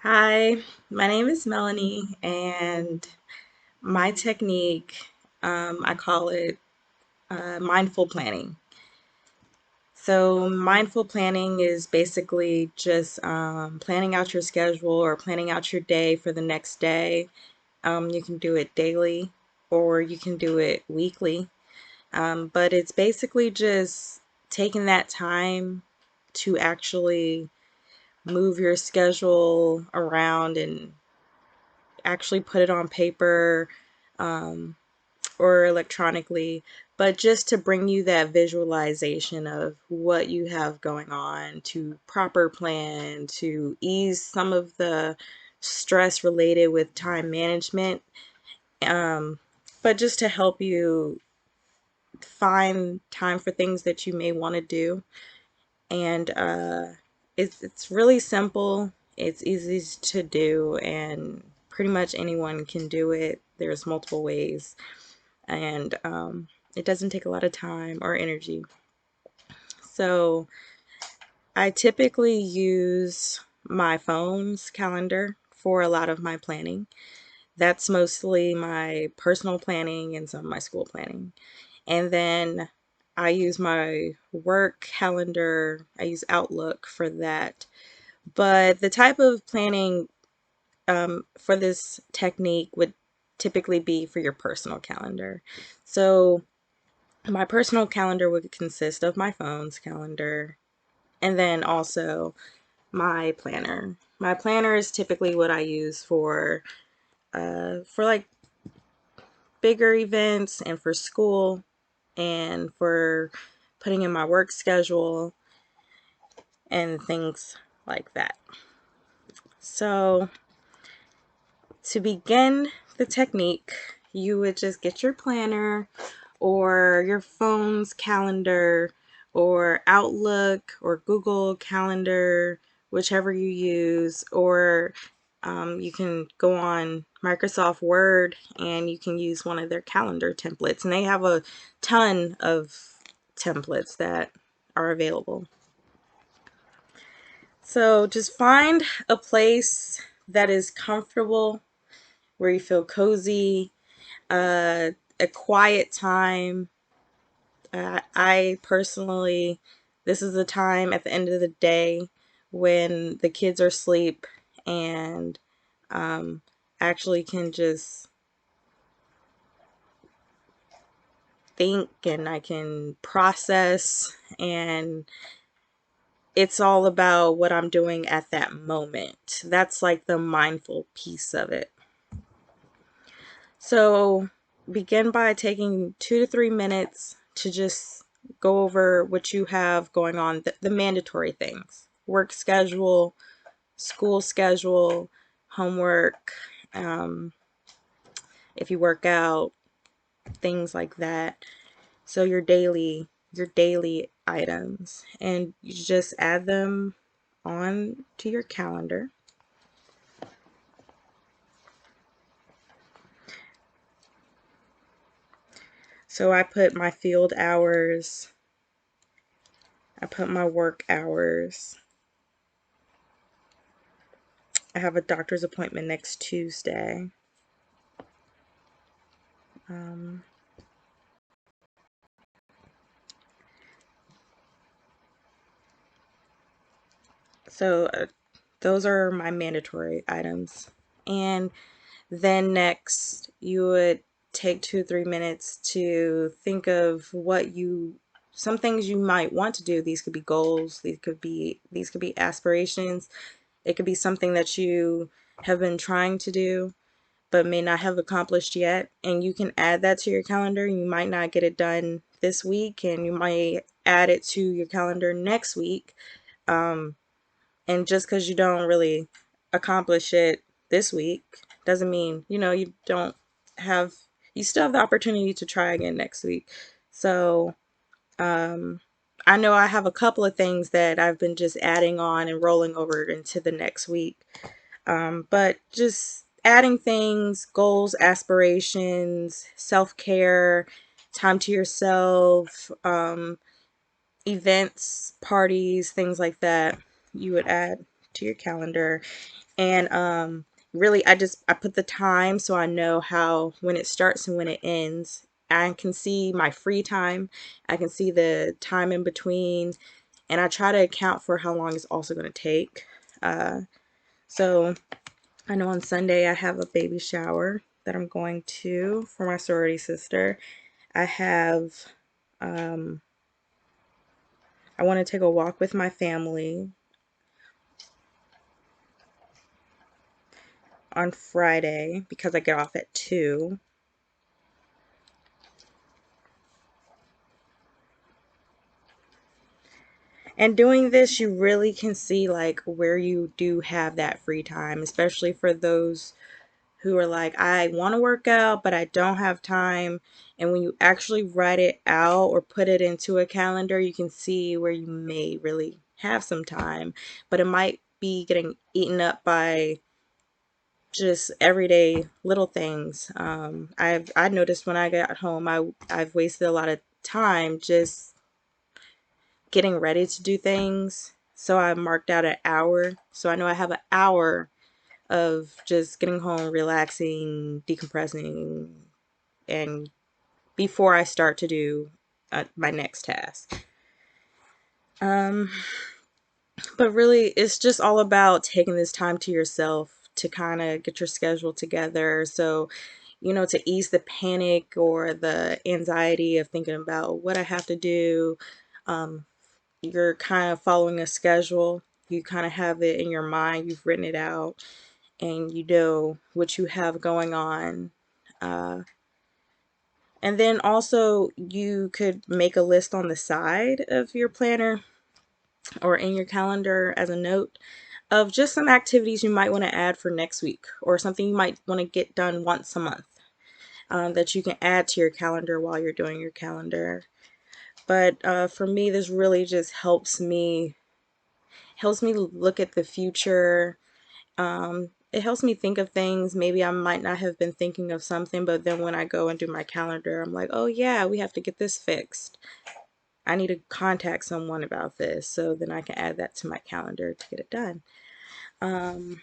Hi, my name is Melanie, and my technique, I call it mindful planning. So, mindful planning is basically just planning out your schedule or planning out your day for the next day. You can do it daily or you can do it weekly, but it's basically just taking that time to actually move your schedule around and actually put it on paper um, or electronically, but just to bring you that visualization of what you have going on, to proper plan, to ease some of the stress related with time management, um, but just to help you find time for things that you may want to do. And it's really simple, it's easy to do, and pretty much anyone can do it. There's multiple ways, and it doesn't take a lot of time or energy. So I typically use my phone's calendar for a lot of my planning. That's mostly my personal planning and some of my school planning. And then I use my work calendar, I use Outlook for that. But the type of planning for this technique would typically be for your personal calendar. So my personal calendar would consist of my phone's calendar and then also my planner. My planner is typically what I use for like bigger events and for school and for putting in my work schedule and things like that. So to begin the technique, you would just get your planner or your phone's calendar or Outlook or Google Calendar, whichever you use, or you can go on Microsoft Word and you can use one of their calendar templates. And they have a ton of templates that are available. So just find a place that is comfortable, where you feel cozy, a quiet time. I personally, this is the time at the end of the day when the kids are asleep and um, actually can just think and I can process, and it's all about what I'm doing at that moment. That's like the mindful piece of it. So begin by taking 2 to 3 minutes to just go over what you have going on, the mandatory things: work schedule, school schedule, homework, um, if you work out, things like that. So your daily items, and you just add them on to your calendar. So I put my field hours, I put my work hours. I have a doctor's appointment next Tuesday. Um, so those are my mandatory items. And then next, you would take 2 or 3 minutes to think of some things you might want to do. These could be goals, these could be aspirations. It could be something that you have been trying to do but may not have accomplished yet. And you can add that to your calendar. You might not get it done this week, and you might add it to your calendar next week. Um, and just because you don't really accomplish it this week doesn't mean, you don't have, you still have the opportunity to try again next week. So, um, I know I have a couple of things that I've been just adding on and rolling over into the next week. But just adding things, goals, aspirations, self care, time to yourself, events, parties, things like that, you would add to your calendar. And really, I put the time so I know how when it starts and when it ends. I can see my free time. I can see the time in between, and I try to account for how long it's also going to take. Uh, so I know on Sunday I have a baby shower that I'm going to for my sorority sister. I have um, I want to take a walk with my family on Friday because I get off at 2. And doing this, you really can see like where you do have that free time, especially for those who are like, I want to work out, but I don't have time. And when you actually write it out or put it into a calendar, you can see where you may really have some time, but it might be getting eaten up by just everyday little things. I noticed when I got home, I've wasted a lot of time just getting ready to do things. So I marked out an hour. So I know I have an hour of just getting home, relaxing, decompressing, and before I start to do my next task. Um, but really, it's just all about taking this time to yourself to kind of get your schedule together. So, to ease the panic or the anxiety of thinking about what I have to do. Um, you're kind of following a schedule. You kind of have it in your mind, you've written it out, and you know what you have going on. Uh, and then also, you could make a list on the side of your planner or in your calendar as a note of just some activities you might want to add for next week or something you might want to get done once a month that you can add to your calendar while you're doing your calendar. But for me, this really just helps me look at the future. It helps me think of things maybe I might not have been thinking of something, but then when I go and do my calendar, I'm like, oh yeah, we have to get this fixed. I need to contact someone about this, so then I can add that to my calendar to get it done. Um,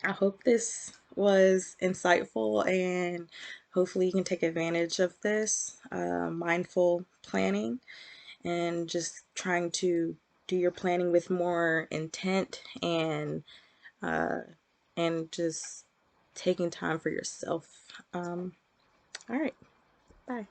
I hope this was insightful and hopefully you can take advantage of this mindful planning and just trying to do your planning with more intent uh, and just taking time for yourself. All right, bye.